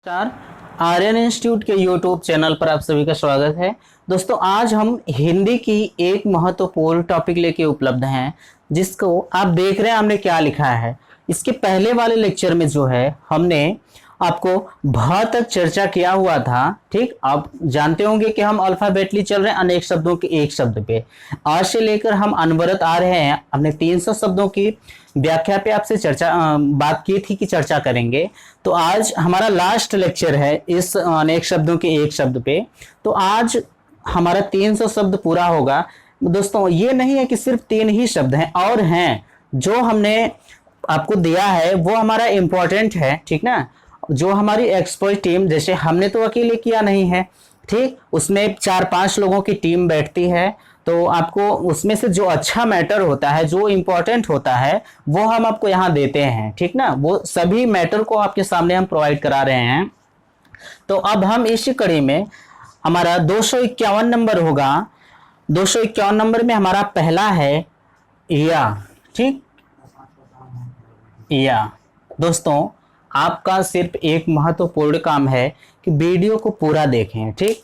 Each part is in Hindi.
नमस्कार। आर्यन इंस्टीट्यूट के यूट्यूब चैनल पर आप सभी का स्वागत है। दोस्तों, आज हम हिंदी की एक महत्वपूर्ण टॉपिक लेके उपलब्ध हैं, जिसको आप देख रहे हैं हमने क्या लिखा है। इसके पहले वाले लेक्चर में जो है हमने आपको भ तक चर्चा किया हुआ था। ठीक, आप जानते होंगे कि हम अल्फाबेटली चल रहे हैं अनेक शब्दों के एक शब्द पे। आज से लेकर हम अनवरत आ रहे हैं। हमने 300 शब्दों की व्याख्या पे आपसे बात की थी कि चर्चा करेंगे। तो आज हमारा लास्ट लेक्चर है इस अनेक शब्दों के एक शब्द पे। तो आज हमारा 300 शब्द पूरा होगा। दोस्तों, ये नहीं है कि सिर्फ 3 ही शब्द हैं, और हैं जो हमने आपको दिया है वो हमारा इंपॉर्टेंट है। ठीक ना, जो हमारी एक्सपर्ट टीम, जैसे हमने तो अकेले किया नहीं है, ठीक, उसमें 4-5 लोगों की टीम बैठती है। तो आपको उसमें से जो अच्छा मैटर होता है, जो इंपॉर्टेंट होता है, वो हम आपको यहाँ देते हैं। ठीक ना, वो सभी मैटर को आपके सामने हम प्रोवाइड करा रहे हैं। तो अब हम इसी कड़ी में हमारा 251 नंबर होगा। 251 नंबर में हमारा पहला है या। ठीक, या दोस्तों, आपका सिर्फ एक महत्वपूर्ण काम है कि वीडियो को पूरा देखें। ठीक,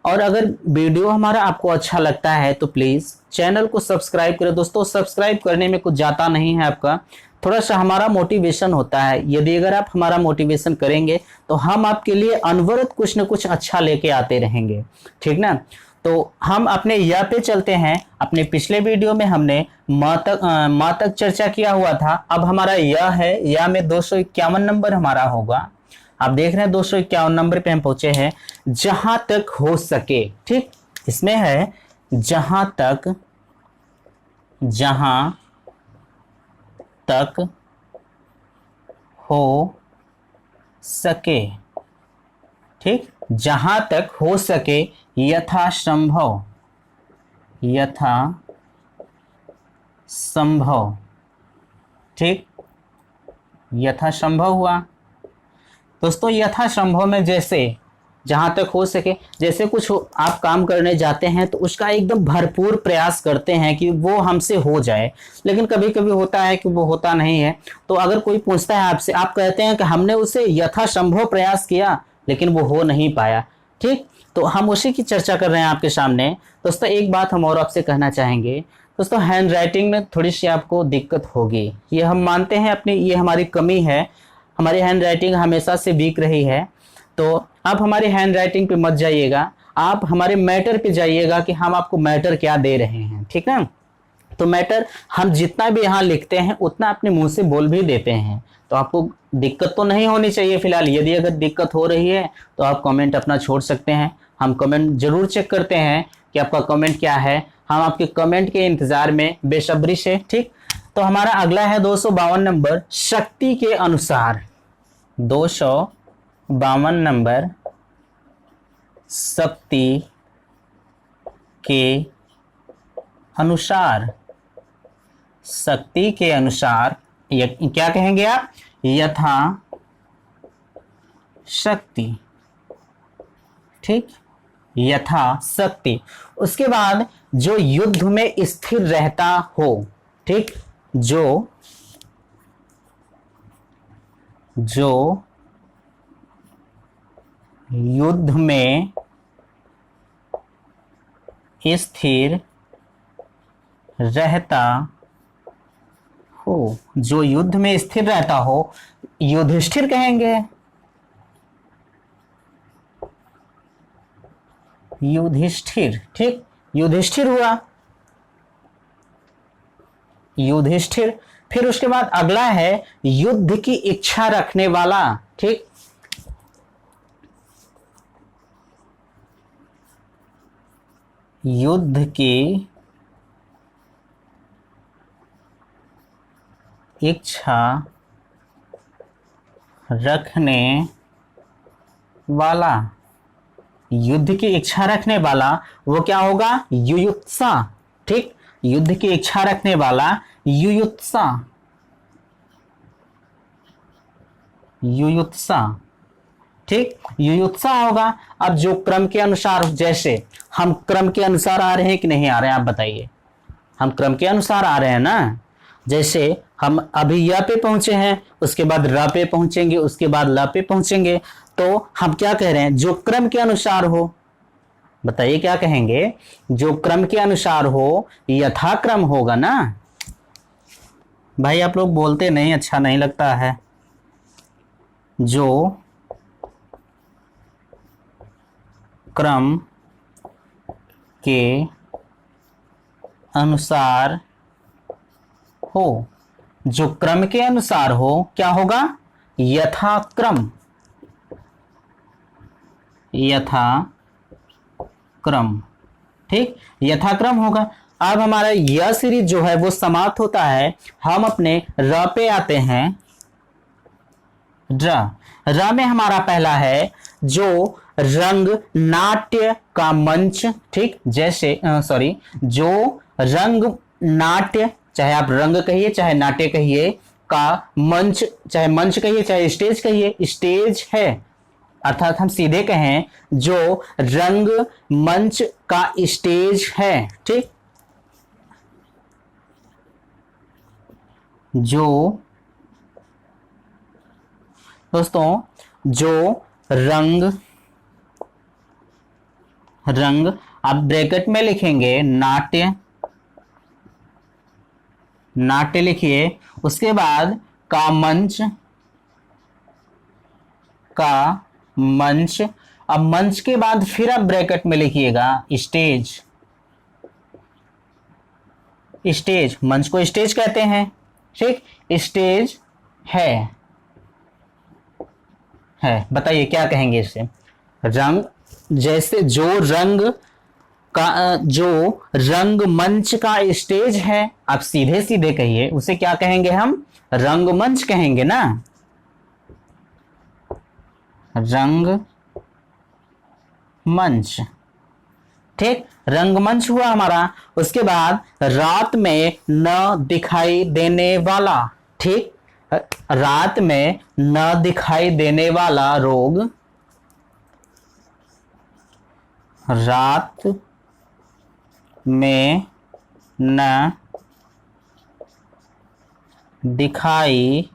और अगर वीडियो हमारा आपको अच्छा लगता है तो प्लीज चैनल को सब्सक्राइब करें। दोस्तों, सब्सक्राइब करने में कुछ जाता नहीं है आपका, थोड़ा सा हमारा मोटिवेशन होता है। यदि अगर आप हमारा मोटिवेशन करेंगे तो हम आपके लिए अनवरत कुछ न कुछ अच्छा लेके आते रहेंगे। ठीक ना, तो हम अपने या पे चलते हैं। अपने पिछले वीडियो में हमने माँ तक चर्चा किया हुआ था। अब हमारा या है, या में 251 नंबर हमारा होगा। आप देख रहे हैं 251 नंबर पे हम पहुंचे हैं। जहां तक हो सके, ठीक, इसमें है जहां तक हो सके। ठीक, जहां तक हो सके, यथासंभव ठीक, यथासंभव हुआ। दोस्तों, यथासंभव में जैसे जहां तक हो सके, जैसे कुछ आप काम करने जाते हैं तो उसका एकदम भरपूर प्रयास करते हैं कि वो हमसे हो जाए, लेकिन कभी कभी होता है कि वो होता नहीं है। तो अगर कोई पूछता है आपसे, आप कहते हैं कि हमने उसे यथासंभव प्रयास किया लेकिन वो हो नहीं पाया। ठीक, तो हम उसी की चर्चा कर रहे हैं आपके सामने। दोस्तों, एक बात हम और आपसे कहना चाहेंगे। दोस्तों, हैंड राइटिंग में थोड़ी सी आपको दिक्कत होगी, ये हम मानते हैं, अपनी ये हमारी कमी है। हमारी हैंड राइटिंग हमेशा से वीक रही है। तो आप हमारी हैंड राइटिंग पे मत जाइएगा, आप हमारे मैटर पे जाइएगा कि हम आपको मैटर क्या दे रहे हैं। ठीक है, तो मैटर हम जितना भी यहाँ लिखते हैं उतना अपने मुंह से बोल भी देते हैं। तो आपको दिक्कत तो नहीं होनी चाहिए फिलहाल। यदि अगर दिक्कत हो रही है तो आप कमेंट अपना छोड़ सकते हैं। हम कमेंट जरूर चेक करते हैं कि आपका कमेंट क्या है। हम आपके कमेंट के इंतजार में बेसब्री से। ठीक, तो हमारा अगला है 252 नंबर, शक्ति के अनुसार। 252 नंबर, शक्ति के अनुसार। शक्ति के अनुसार क्या कहेंगे आप? यथा शक्ति। ठीक, यथा शक्ति। उसके बाद जो युद्ध में स्थिर रहता हो। ठीक, जो युद्ध में स्थिर रहता हो, जो युद्ध में स्थिर रहता हो, युधिष्ठिर कहेंगे। युधिष्ठिर। ठीक, युधिष्ठिर हुआ, युधिष्ठिर। फिर उसके बाद अगला है युद्ध की इच्छा रखने वाला। ठीक, युद्ध की इच्छा रखने वाला। युद्ध की इच्छा रखने वाला वो क्या होगा? युयुत्सा। ठीक, युद्ध की इच्छा रखने वाला युयुत्सा। युयुत्सा। ठीक, युयुत्सा होगा। अब जो क्रम के अनुसार, जैसे हम क्रम के अनुसार आ रहे हैं कि नहीं आ रहे हैं, आप बताइए। हम क्रम के अनुसार आ रहे हैं ना। जैसे हम अभी य पे पहुंचे हैं, उसके बाद र पे पहुंचेंगे, उसके बाद ल पे पहुंचेंगे, तो हम क्या कह रहे हैं, जो क्रम के अनुसार हो। बताइए क्या कहेंगे, जो क्रम के अनुसार हो, यथाक्रम होगा ना। भाई आप लोग बोलते नहीं, अच्छा नहीं लगता है। जो क्रम के अनुसार हो, जो क्रम के अनुसार हो, क्या होगा, यथाक्रम, यथाक्रम। ठीक, यथाक्रम होगा। अब हमारा यह सीरीज जो है वो समाप्त होता है, हम अपने र पे आते हैं। र में हमारा पहला है जो रंग नाट्य का मंच। ठीक, जैसे सॉरी, जो रंग नाट्य, चाहे आप रंग कहिए चाहे नाट्य कहिए, का मंच, चाहे मंच कहिए चाहे स्टेज कहिए, स्टेज है। अर्थात हम सीधे कहें, जो रंग मंच का स्टेज है। ठीक, जो दोस्तों, जो रंग आप ब्रैकेट में लिखेंगे नाट्य, नाट्य लिखिए, उसके बाद का मंच, का मंच। अब मंच के बाद फिर आप ब्रैकेट में लिखिएगा स्टेज, स्टेज, मंच को स्टेज कहते हैं। ठीक, स्टेज है। बताइए क्या कहेंगे इसे, रंग, जैसे जो रंग का, जो रंग मंच का स्टेज है, आप सीधे सीधे कहिए, उसे क्या कहेंगे, हम रंगमंच कहेंगे ना, रंग मंच। ठीक, रंगमंच हुआ हमारा। उसके बाद रात में न दिखाई देने वाला। ठीक, रात में न दिखाई देने वाला रोग, रात में न दिखाई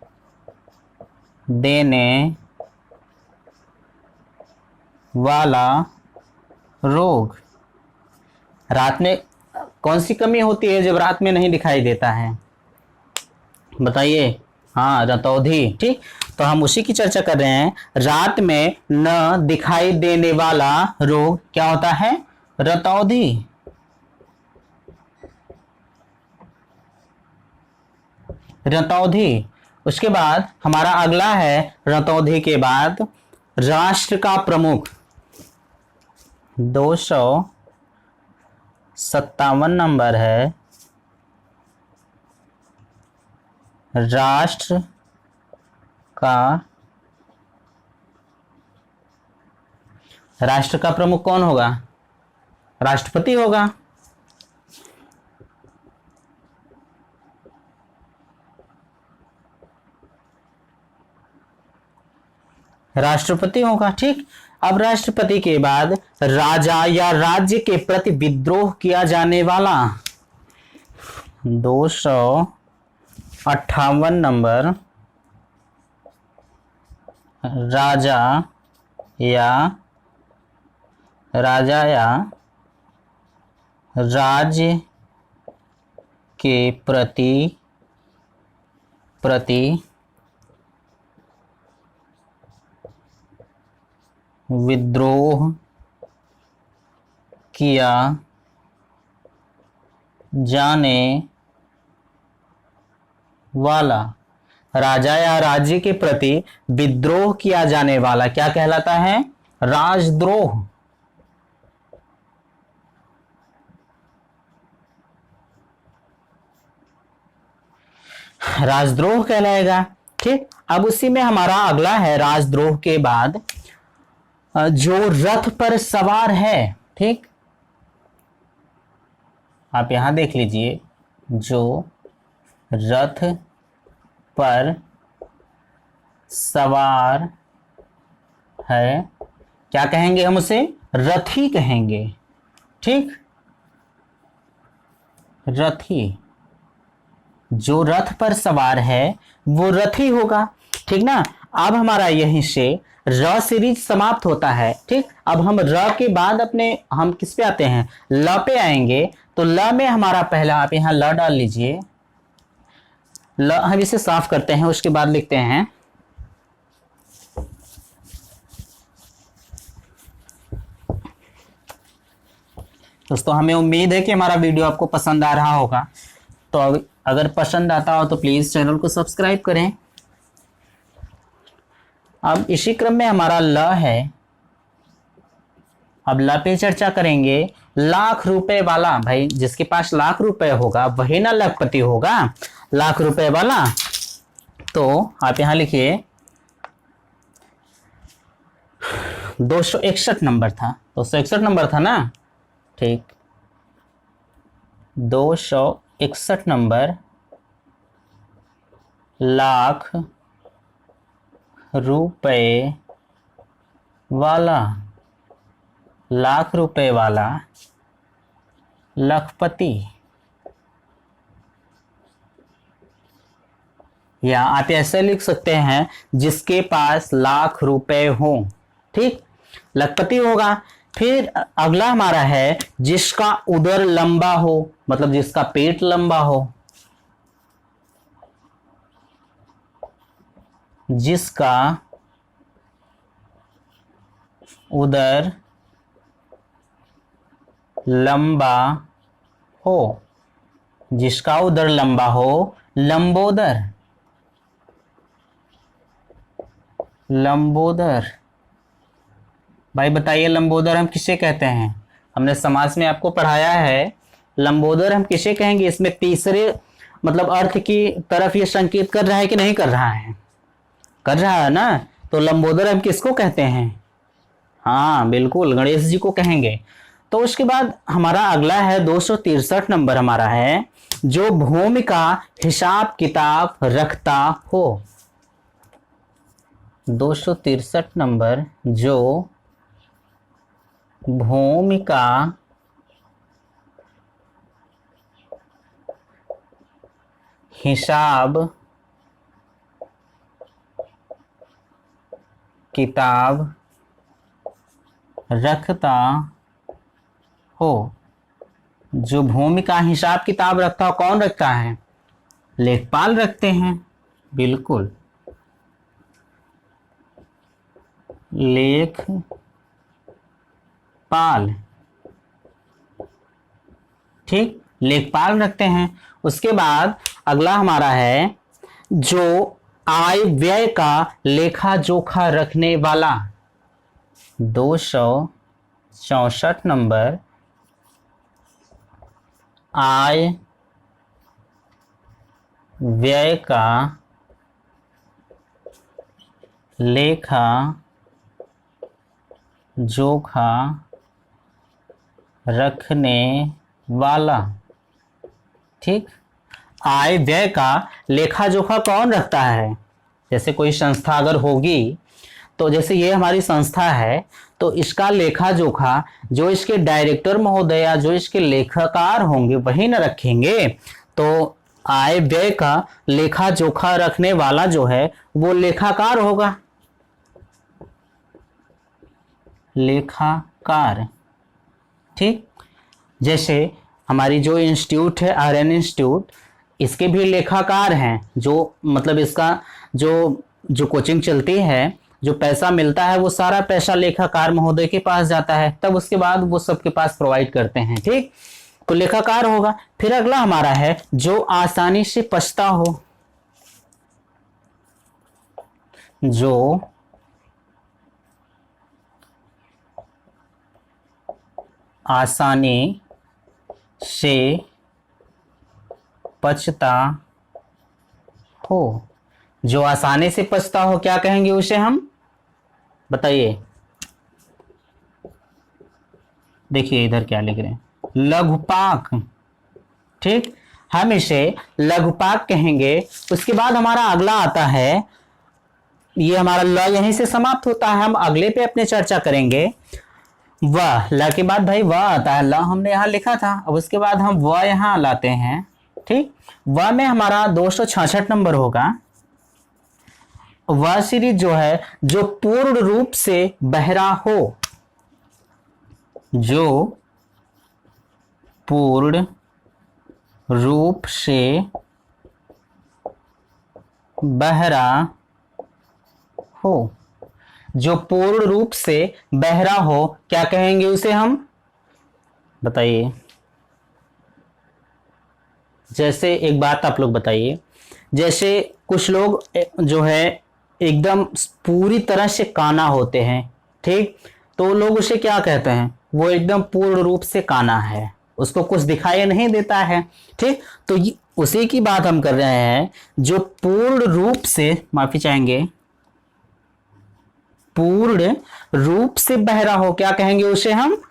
देने वाला रोग। रात में कौन सी कमी होती है जब रात में नहीं दिखाई देता है, बताइए। हाँ, रतौंधी। ठीक, तो हम उसी की चर्चा कर रहे हैं। रात में न दिखाई देने वाला रोग क्या होता है, रतौंधी। रतौंधी। उसके बाद हमारा अगला है, रतौंधी के बाद राष्ट्र का प्रमुख। 257 नंबर है, राष्ट्र का प्रमुख कौन होगा, राष्ट्रपति होगा। राष्ट्रपति होगा। ठीक, अब राष्ट्रपति के बाद राजा या राज्य के प्रति विद्रोह किया जाने वाला। 258 नंबर, राजा या राज्य के प्रति विद्रोह किया जाने वाला। राजा या राज्य के प्रति विद्रोह किया जाने वाला क्या कहलाता है, राजद्रोह। राजद्रोह कहलाएगा। ठीक, अब उसी में हमारा अगला है, राजद्रोह के बाद जो रथ पर सवार है। ठीक, आप यहां देख लीजिए, जो रथ पर सवार है, क्या कहेंगे हम उसे, रथी कहेंगे। ठीक, रथी। जो रथ पर सवार है वो रथी होगा। ठीक ना। अब हमारा यहीं से र सीरीज समाप्त होता है। ठीक, अब हम र के बाद अपने हम किस पे आते हैं, ल पे आएंगे। तो ल में हमारा पहला, आप यहाँ ल डाल लीजिए। ल हम इसे साफ करते हैं, उसके बाद लिखते हैं दोस्तों हमें उम्मीद है कि हमारा वीडियो आपको पसंद आ रहा होगा। तो अगर पसंद आता हो तो प्लीज चैनल को सब्सक्राइब करें। अब इसी क्रम में हमारा ल है। अब ल पे चर्चा करेंगे। लाख रुपए वाला, भाई जिसके पास लाख रुपए होगा वही ना लखपति होगा, लाख रुपए वाला। तो आप यहां लिखिए 261 नंबर था, 261 नंबर था ना। ठीक, 261 नंबर लाख रुपए वाला, लाख रुपए वाला लखपति। या आप ऐसे लिख सकते हैं जिसके पास लाख रुपए हो। ठीक, लखपति होगा। फिर अगला हमारा है जिसका उदर लंबा हो, मतलब जिसका पेट लंबा हो, जिसका उदर लंबा हो, जिसका उदर लंबा हो, लंबोदर, लंबोदर। भाई बताइए लंबोदर हम किसे कहते हैं, हमने समास में आपको पढ़ाया है। लंबोदर हम किसे कहेंगे, इसमें तीसरे मतलब अर्थ की तरफ ये संकेत कर रहा है कि नहीं कर रहा है, कर रहा है ना। तो लंबोदर हम किसको कहते हैं, हाँ बिल्कुल गणेश जी को कहेंगे। तो उसके बाद हमारा अगला है 263 नंबर हमारा है जो भूमि का हिसाब किताब रखता हो। 263 नंबर जो भूमि का हिसाब किताब रखता हो। जो भूमि का हिसाब किताब रखता हो, कौन रखता है, लेखपाल रखते हैं, बिल्कुल लेखपाल। ठीक, लेखपाल रखते हैं। उसके बाद अगला हमारा है जो आय व्यय का लेखा जोखा रखने वाला। 264 नंबर आय व्यय का लेखा जोखा रखने वाला। ठीक, आय व्यय का लेखा जोखा कौन रखता है, जैसे कोई संस्था अगर होगी, तो जैसे ये हमारी संस्था है तो इसका लेखा जोखा जो इसके डायरेक्टर महोदय या जो इसके लेखाकार होंगे वही न रखेंगे। तो आय व्यय का लेखा जोखा रखने वाला जो है वो लेखाकार होगा, लेखाकार। ठीक, जैसे हमारी जो इंस्टीट्यूट है आर्यन इंस्टीट्यूट, इसके भी लेखाकार हैं, जो मतलब इसका जो कोचिंग चलती है, जो पैसा मिलता है वो सारा पैसा लेखाकार महोदय के पास जाता है, तब उसके बाद वो सबके पास प्रोवाइड करते हैं। ठीक, तो लेखाकार होगा। फिर अगला हमारा है जो आसानी से पछता हो, जो आसानी से पचता हो। जो आसानी से पचता हो क्या कहेंगे उसे हम, बताइए। देखिए इधर क्या लिख रहे हैं, लघुपाक। ठीक, हम इसे लघुपाक कहेंगे। उसके बाद हमारा अगला आता है, ये हमारा ल यहीं से समाप्त होता है, हम अगले पे अपने चर्चा करेंगे। वह, ल के बाद भाई वह आता है, ल हमने यहां लिखा था, अब उसके बाद हम वह यहां लाते हैं। ठीक, वह में हमारा 266 नंबर होगा। वह सीरीज जो है जो पूर्ण रूप से बहरा हो, जो पूर्ण रूप से बहरा हो, जो पूर्ण रूप से बहरा हो, क्या कहेंगे उसे हम, बताइए। जैसे एक बात आप लोग बताइए, जैसे कुछ लोग जो है एकदम पूरी तरह से काना होते हैं, ठीक, तो लोग उसे क्या कहते हैं, वो एकदम पूर्ण रूप से काना है, उसको कुछ दिखाई नहीं देता है, ठीक। तो उसी की बात हम कर रहे हैं, जो पूर्ण रूप से, माफी चाहेंगे, पूर्ण रूप से बहरा हो, क्या कहेंगे उसे हम,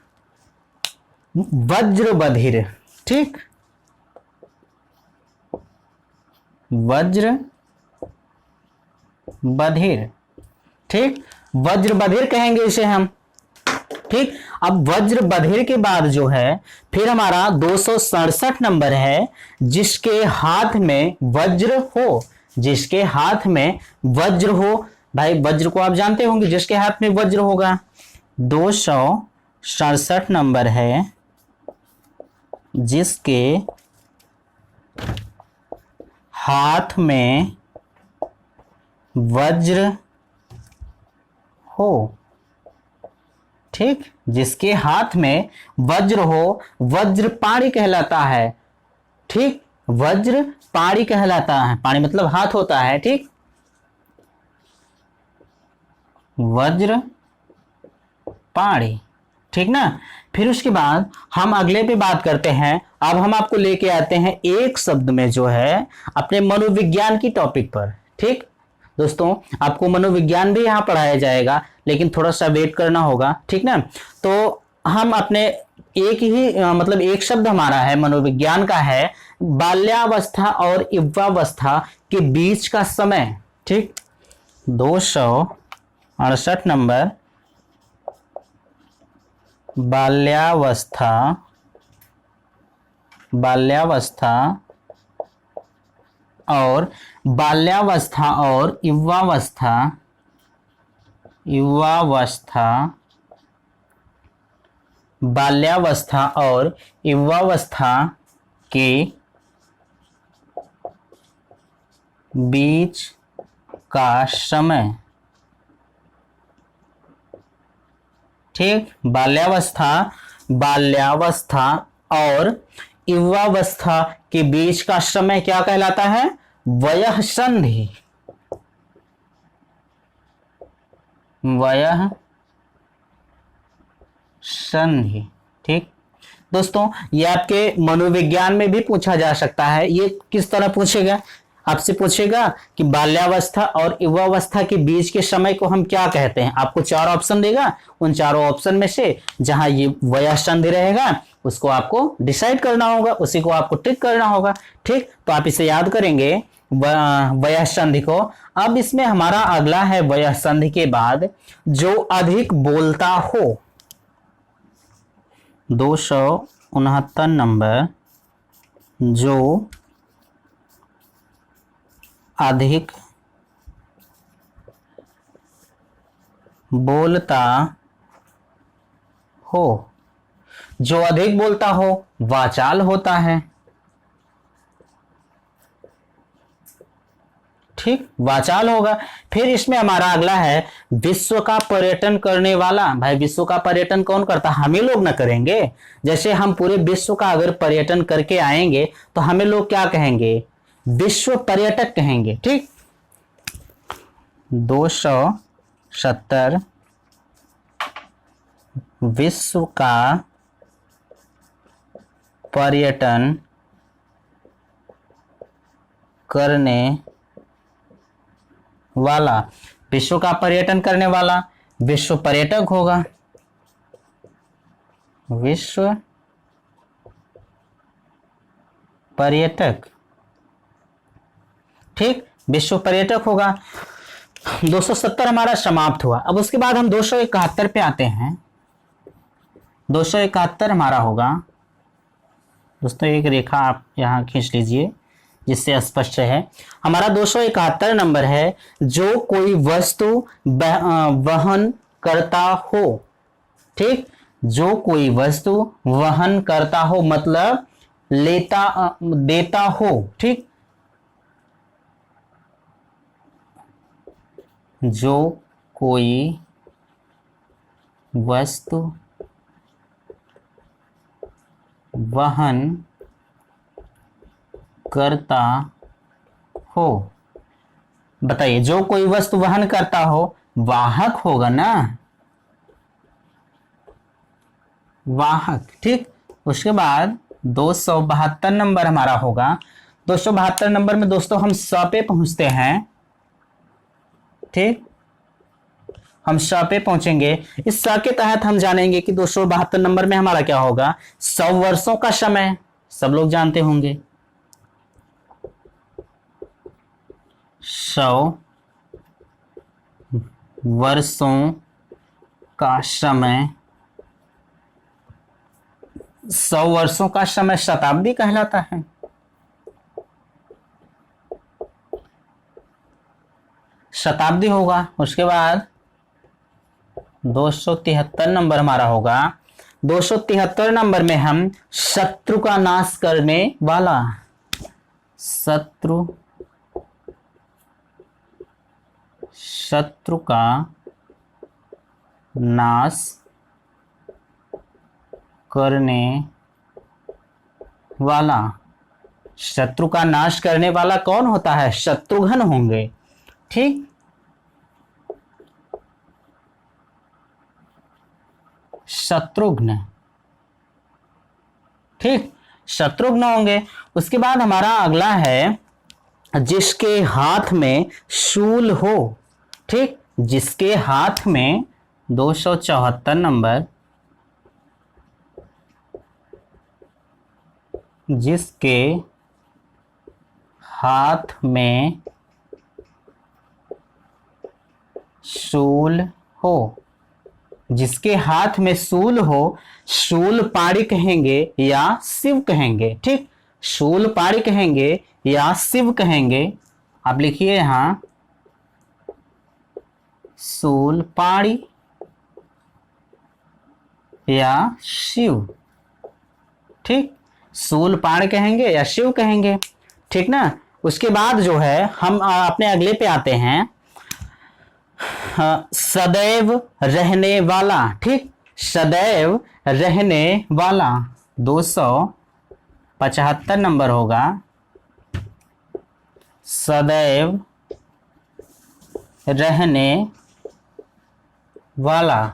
वज्र बधिर, ठीक, वज्र बधिर, ठीक, वज्र बधिर कहेंगे उसे हम, ठीक। अब वज्र बधिर के बाद जो है फिर हमारा 267 नंबर है, जिसके हाथ में वज्र हो, जिसके हाथ में वज्र हो। भाई वज्र को आप जानते होंगे, जिसके हाथ में वज्र होगा। 267 नंबर है, जिसके हाथ में वज्र हो, ठीक, जिसके हाथ में वज्र हो, वज्रपाणी कहलाता है, ठीक, वज्रपाणी कहलाता है, पाणी मतलब हाथ होता है, ठीक, वज्रपाणी, ठीक ना। फिर उसके बाद हम अगले पे बात करते हैं। अब हम आपको लेके आते हैं एक शब्द में जो है अपने मनोविज्ञान की टॉपिक पर, ठीक दोस्तों, आपको मनोविज्ञान भी यहाँ पढ़ाया जाएगा, लेकिन थोड़ा सा वेट करना होगा, ठीक ना। तो हम अपने एक ही मतलब एक शब्द हमारा है मनोविज्ञान का है, बाल्यावस्था और युवावस्था के बीच का समय, ठीक। 268 नंबर, बाल्यावस्था और बाल्यावस्था और युवावस्था के बीच का समय, ठीक, बाल्यावस्था और युवावस्था के बीच का समय क्या कहलाता है, वयःसंधि, ठीक दोस्तों। ये आपके मनोविज्ञान में भी पूछा जा सकता है। ये किस तरह पूछेगा, आपसे पूछेगा कि बाल्यावस्था और युवावस्था के बीच के समय को हम क्या कहते हैं। आपको 4 ऑप्शन देगा, उन चारों ऑप्शन में से जहां ये वयःसंधि रहेगा उसको आपको डिसाइड करना होगा, उसी को आपको टिक करना होगा, ठीक। तो आप इसे याद करेंगे वयःसंधि को। अब इसमें हमारा अगला है वयःसंधि के बाद जो अधिक बोलता हो, 269 नंबर, जो अधिक बोलता हो, जो अधिक बोलता हो वाचाल होता है, ठीक, वाचाल होगा। फिर इसमें हमारा अगला है विश्व का पर्यटन करने वाला। भाई विश्व का पर्यटन कौन करता है, हमें लोग ना करेंगे। जैसे हम पूरे विश्व का अगर पर्यटन करके आएंगे तो हमें लोग क्या कहेंगे, विश्व पर्यटक कहेंगे, ठीक। 270 विश्व का पर्यटन करने वाला, विश्व का पर्यटन करने वाला विश्व पर्यटक होगा, विश्व पर्यटक, ठीक, विश्व पर्यटक होगा। 270 हमारा समाप्त हुआ। अब उसके बाद हम 271 पे आते हैं। 271 हमारा होगा दोस्तों एक रेखा आप यहाँ खींच लीजिए जिससे स्पष्ट है। हमारा 271 नंबर है, जो कोई वस्तु वहन करता हो। ठीक, जो कोई वस्तु वहन करता हो मतलब देता हो। ठीक, जो कोई वस्तु वहन करता हो। बताइए, जो कोई वस्तु वहन करता हो वाहक होगा ना, वाहक। ठीक, उसके बाद 272 नंबर हमारा होगा। 272 नंबर में दोस्तों हम स पे पहुंचते हैं। ठीक, हम स पे पहुंचेंगे। इस स के तहत हम जानेंगे कि 272 नंबर में हमारा क्या होगा। 100 वर्षों का समय सब लोग जानते होंगे। 100 वर्षों का समय, 100 वर्षों का समय शताब्दी कहलाता है। शताब्दी होगा। उसके बाद 273 नंबर हमारा होगा। 273 नंबर में हम शत्रु का नाश करने वाला, शत्रु का नाश करने वाला। शत्रु का नाश करने वाला कौन होता है? शत्रुघ्न होंगे। ठीक, शत्रुघ्न। ठीक, शत्रुघ्न होंगे। उसके बाद हमारा अगला है, जिसके हाथ में शूल हो। ठीक, जिसके हाथ में 274 नंबर, जिसके हाथ में शूल हो। जिसके हाथ में शूल हो, शूल पाणी कहेंगे या शिव कहेंगे। ठीक, शूल पाणी कहेंगे या शिव कहेंगे। आप लिखिए यहां शूल पाणी या शिव। ठीक, शूल पाण कहेंगे या शिव कहेंगे। ठीक ना। उसके बाद जो है हम अपने अगले पे आते हैं, सदैव रहने वाला। ठीक, सदैव रहने वाला 275 नंबर होगा। सदैव रहने वाला।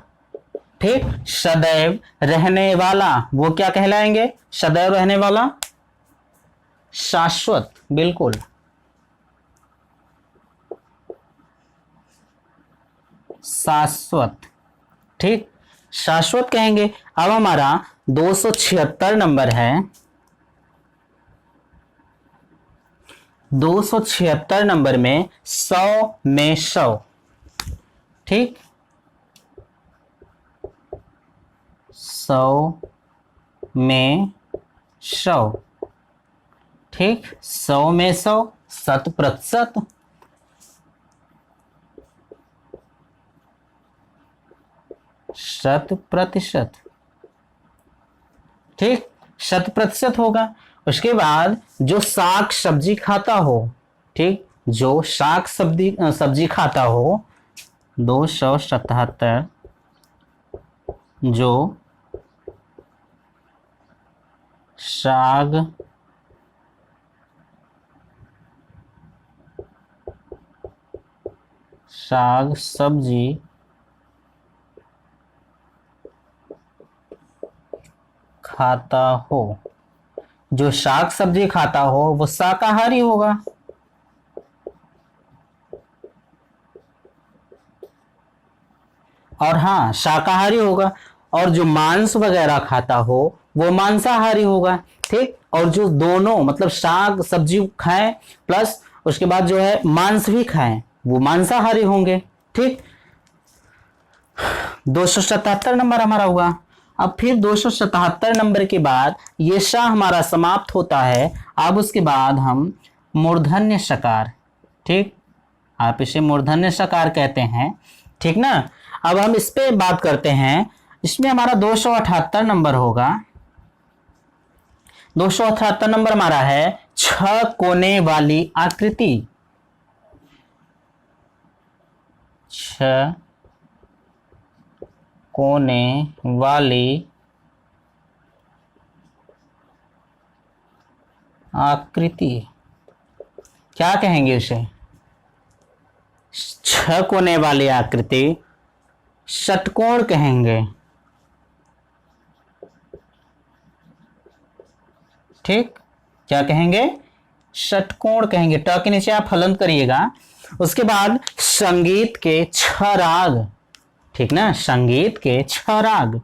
ठीक, सदैव रहने वाला वो क्या कहलाएंगे? सदैव रहने वाला शाश्वत। बिल्कुल, शाश्वत। ठीक, शाश्वत कहेंगे। अब हमारा 276 नंबर है। 276 नंबर में 100 में 100। ठीक, 100 में 100। ठीक, 100 में 100 100%। शत प्रतिशत। ठीक, 100% होगा। उसके बाद जो साग सब्जी खाता हो। ठीक, जो साग सब्जी खाता हो 277, जो साग सब्जी खाता हो। जो साग सब्जी खाता हो वो शाकाहारी होगा। और हाँ, शाकाहारी होगा। और जो मांस वगैरह खाता हो वो मांसाहारी होगा। ठीक, और जो दोनों मतलब साग सब्जी खाएं प्लस उसके बाद जो है मांस भी खाएं वो मांसाहारी होंगे। ठीक, 277 नंबर हमारा हुआ। अब फिर 277 नंबर के बाद ये श हमारा समाप्त होता है। अब उसके बाद हम मूर्धन्य शकार, ठीक, आप इसे मूर्धन्य शकार कहते हैं, ठीक ना। अब हम इस पे बात करते हैं। इसमें हमारा 278 नंबर होगा। 278 नंबर हमारा है 6 कोने वाली आकृति। 6 कोने वाली आकृति, क्या कहेंगे उसे? 6 कोने वाली आकृति षटकोण कहेंगे, ठीक, क्या कहेंगे? षटकोण कहेंगे। ट के नीचे आप हलन करिएगा। उसके बाद संगीत के 6 राग, ठीक ना, संगीत के 6 राग।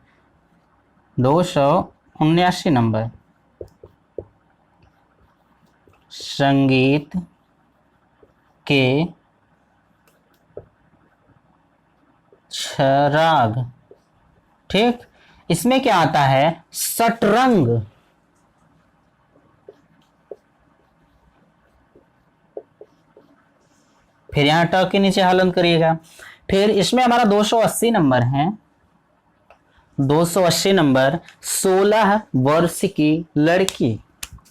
279 नंबर, संगीत के 6 राग, ठीक। इसमें क्या आता है? षटरंग, फिर यहां ट के नीचे हलन करिएगा। फिर इसमें हमारा 280 नंबर है। 280 नंबर 16 वर्ष की लड़की,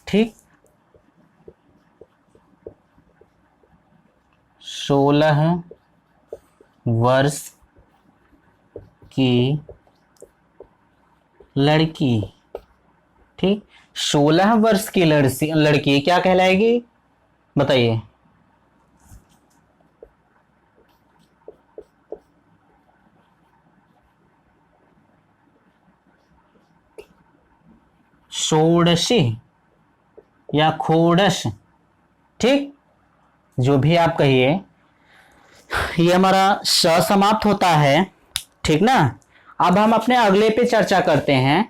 ठीक, 16 वर्ष की लड़की, ठीक। 16 वर्ष की लड़की क्या कहलाएगी? बताइए। षोडशी या खोडश, ठीक, जो भी आप कहिए। ये हमारा स समाप्त होता है, ठीक ना। अब हम अपने अगले पे चर्चा करते हैं।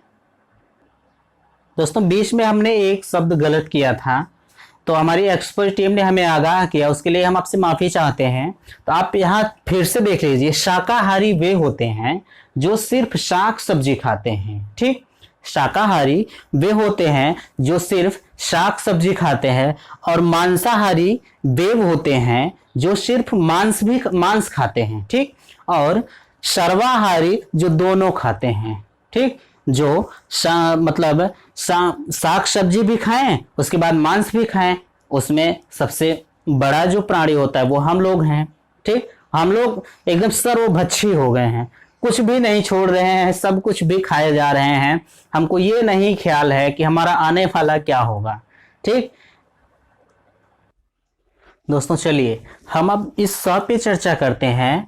दोस्तों बीच में हमने एक शब्द गलत किया था, तो हमारी एक्सपर्ट टीम ने हमें आगाह किया, उसके लिए हम आपसे माफी चाहते हैं। तो आप यहाँ फिर से देख लीजिए। शाकाहारी वे होते हैं जो सिर्फ शाक सब्जी खाते हैं, ठीक। शाकाहारी वे होते हैं जो सिर्फ शाक सब्जी खाते हैं, और मांसाहारी वे होते हैं जो सिर्फ मांस खाते हैं, ठीक। और सर्वाहारी जो दोनों खाते हैं, ठीक, जो मतलब शाक सब्जी भी खाएं उसके बाद मांस भी खाएं। उसमें सबसे बड़ा जो प्राणी होता है वो हम लोग हैं, ठीक। हम लोग एकदम सर्वभक्षी हो गए हैं, कुछ भी नहीं छोड़ रहे हैं, सब कुछ भी खाए जा रहे हैं। हमको ये नहीं ख्याल है कि हमारा आने वाला क्या होगा, ठीक। दोस्तों चलिए हम अब इस स पे चर्चा करते हैं।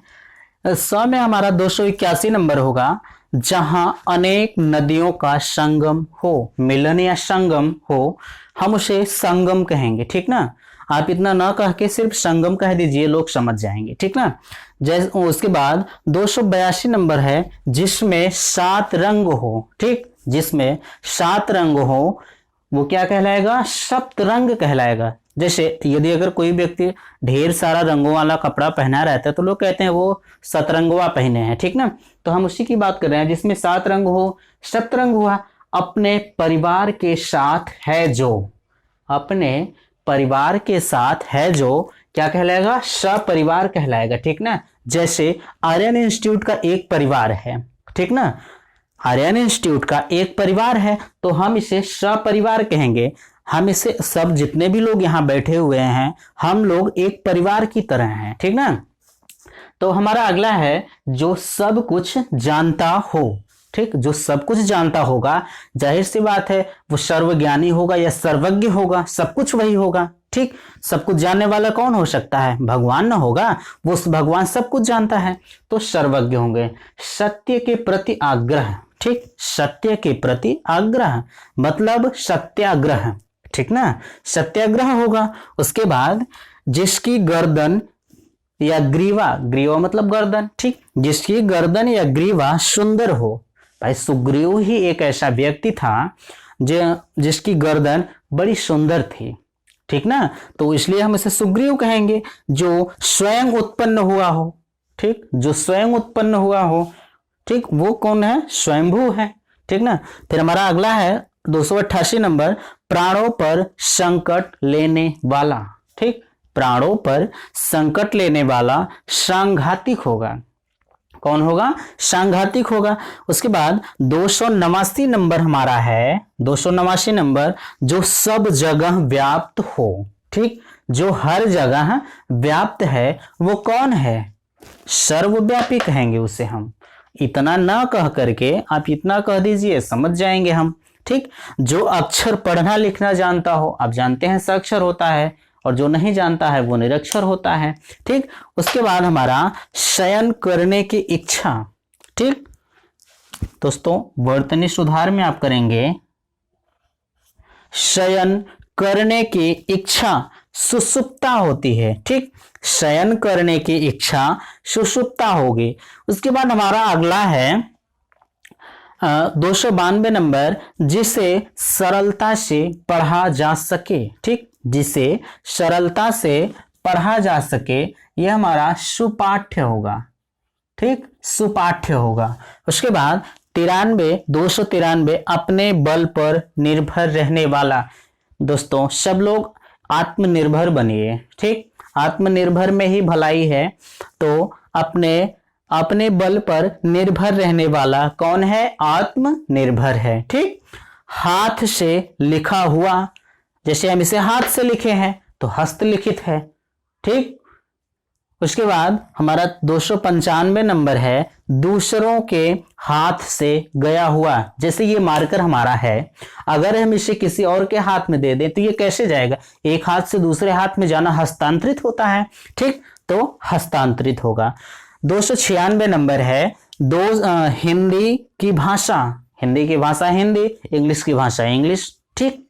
स में हमारा 281 नंबर होगा। जहां अनेक नदियों का संगम हो, मिलन या संगम हो, हम उसे संगम कहेंगे, ठीक ना। आप इतना ना कह के सिर्फ संगम कह दीजिए, लोग समझ जाएंगे, ठीक ना। जैसे उसके बाद 282 नंबर है जिसमें 7 रंग हो, ठीक, जिसमें 7 रंग हो वो क्या कहलाएगा? सप्तरंग कहलाएगा। जैसे यदि अगर कोई व्यक्ति ढेर सारा रंगों वाला कपड़ा पहना रहता है तो लोग कहते हैं वो सतरंगवा पहने हैं, ठीक ना। तो हम उसी की बात कर रहे हैं जिसमें 7 रंग हो। सप्तरंग हुआ अपने परिवार के साथ है जो, अपने परिवार के साथ है जो क्या कहलाएगा? सपरिवार कहलाएगा, ठीक ना। जैसे आर्यन इंस्टीट्यूट का एक परिवार है, ठीक ना। आर्यन इंस्टीट्यूट का एक परिवार है तो हम इसे सपरिवार कहेंगे। हम इसे सब जितने भी लोग यहाँ बैठे हुए हैं हम लोग एक परिवार की तरह हैं, ठीक ना। तो हमारा अगला है जो सब कुछ जानता हो, ठीक। जो सब कुछ जानता होगा, जाहिर सी बात है वो सर्वज्ञानी होगा या सर्वज्ञ होगा, सब कुछ वही होगा, ठीक। सब कुछ जानने वाला कौन हो सकता है? भगवान ना होगा, वो भगवान सब कुछ जानता है तो सर्वज्ञ होंगे। सत्य के प्रति आग्रह, ठीक, सत्य के प्रति आग्रह मतलब सत्याग्रह, ठीक ना, सत्याग्रह होगा। उसके बाद जिसकी गर्दन या ग्रीवा, ग्रीवा मतलब गर्दन, ठीक, जिसकी गर्दन या ग्रीवा सुंदर हो। भाई सुग्रीव ही एक ऐसा व्यक्ति था जिसकी गर्दन बड़ी सुंदर थी, ठीक ना। तो इसलिए हम इसे सुग्रीव कहेंगे। जो स्वयं उत्पन्न हुआ हो, ठीक, जो स्वयं उत्पन्न हुआ हो, ठीक, वो कौन है? स्वयंभू है, ठीक ना। फिर हमारा अगला है 288 नंबर, प्राणों पर संकट लेने वाला। ठीक, प्राणों पर संकट लेने वाला सांघातिक होगा। कौन होगा? सांघातिक होगा। उसके बाद 289 नंबर हमारा है, 289 नंबर, जो सब जगह व्याप्त हो। ठीक, जो हर जगह व्याप्त है वो कौन है? सर्वव्यापी कहेंगे उसे हम। इतना ना कह करके आप इतना कह दीजिए, समझ जाएंगे हम। ठीक, जो अक्षर पढ़ना लिखना जानता हो, आप जानते हैं साक्षर होता है, और जो नहीं जानता है वो निरक्षर होता है। ठीक, उसके बाद हमारा शयन करने की इच्छा। ठीक दोस्तों, वर्तनी सुधार में आप करेंगे शयन करने की इच्छा सुषुप्ता होती है। ठीक, शयन करने की इच्छा सुषुप्ता होगी। उसके बाद हमारा अगला है 292 नंबर, जिसे सरलता से पढ़ा जा सके। ठीक, जिसे सरलता से पढ़ा जा सके, यह हमारा सुपाठ्य होगा। ठीक, सुपाठ्य होगा। उसके बाद 293 अपने बल पर निर्भर रहने वाला। दोस्तों, सब लोग आत्मनिर्भर बनिए। ठीक, आत्मनिर्भर में ही भलाई है। तो अपने बल पर निर्भर रहने वाला कौन है? आत्मनिर्भर है। ठीक, हाथ से लिखा हुआ, जैसे हम इसे हाथ से लिखे हैं तो हस्तलिखित है। ठीक, उसके बाद हमारा 295 नंबर है, दूसरों के हाथ से गया हुआ। जैसे ये मार्कर हमारा है, अगर हम इसे किसी और के हाथ में दे दें तो ये कैसे जाएगा? एक हाथ से दूसरे हाथ में जाना हस्तांतरित होता है। ठीक, तो हस्तांतरित होगा। 296 नंबर है, हिंदी की भाषा, हिंदी की भाषा हिंदी, इंग्लिश की भाषा इंग्लिश। ठीक,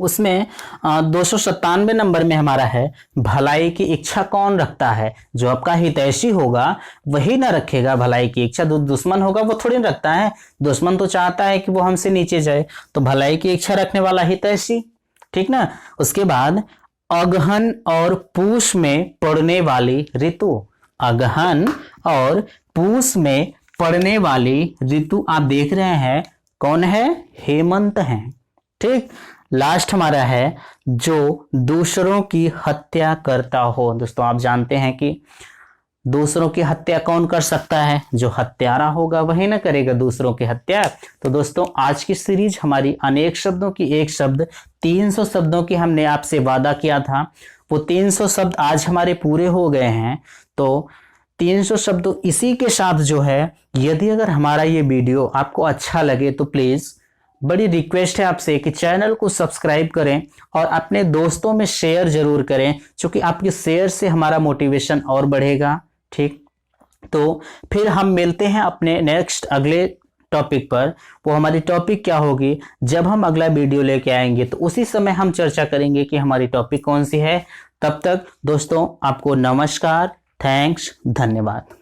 उसमें 297 नंबर में हमारा है, भलाई की इच्छा कौन रखता है? जो आपका हितैषी होगा वही ना रखेगा भलाई की इच्छा। दुश्मन होगा वो थोड़ी ना रखता है। दुश्मन तो चाहता है कि वो हमसे नीचे जाए, तो भलाई की इच्छा रखने वाला हितैषी। ठीक ना। उसके बाद अगहन और पूष में पड़ने वाली ऋतु, अगहन और पूष में पड़ने वाली ऋतु आप देख रहे हैं कौन है? हेमंत है। ठीक, लास्ट हमारा है, जो दूसरों की हत्या करता हो। दोस्तों, आप जानते हैं कि दूसरों की हत्या कौन कर सकता है? जो हत्यारा होगा वही ना करेगा दूसरों की हत्या। तो दोस्तों, आज की सीरीज हमारी अनेक शब्दों की एक शब्द, 300 शब्दों की हमने आपसे वादा किया था। वो 300 शब्द आज हमारे पूरे हो गए हैं। तो 300 शब्द इसी के साथ जो है, यदि अगर हमारा ये वीडियो आपको अच्छा लगे तो प्लीज बड़ी रिक्वेस्ट है आपसे कि चैनल को सब्सक्राइब करें और अपने दोस्तों में शेयर जरूर करें, क्योंकि आपके शेयर से हमारा मोटिवेशन और बढ़ेगा। ठीक, तो फिर हम मिलते हैं अपने नेक्स्ट अगले टॉपिक पर। वो हमारी टॉपिक क्या होगी, जब हम अगला वीडियो लेके आएंगे तो उसी समय हम चर्चा करेंगे कि हमारी टॉपिक कौन सी है। तब तक दोस्तों, आपको नमस्कार, थैंक्स, धन्यवाद।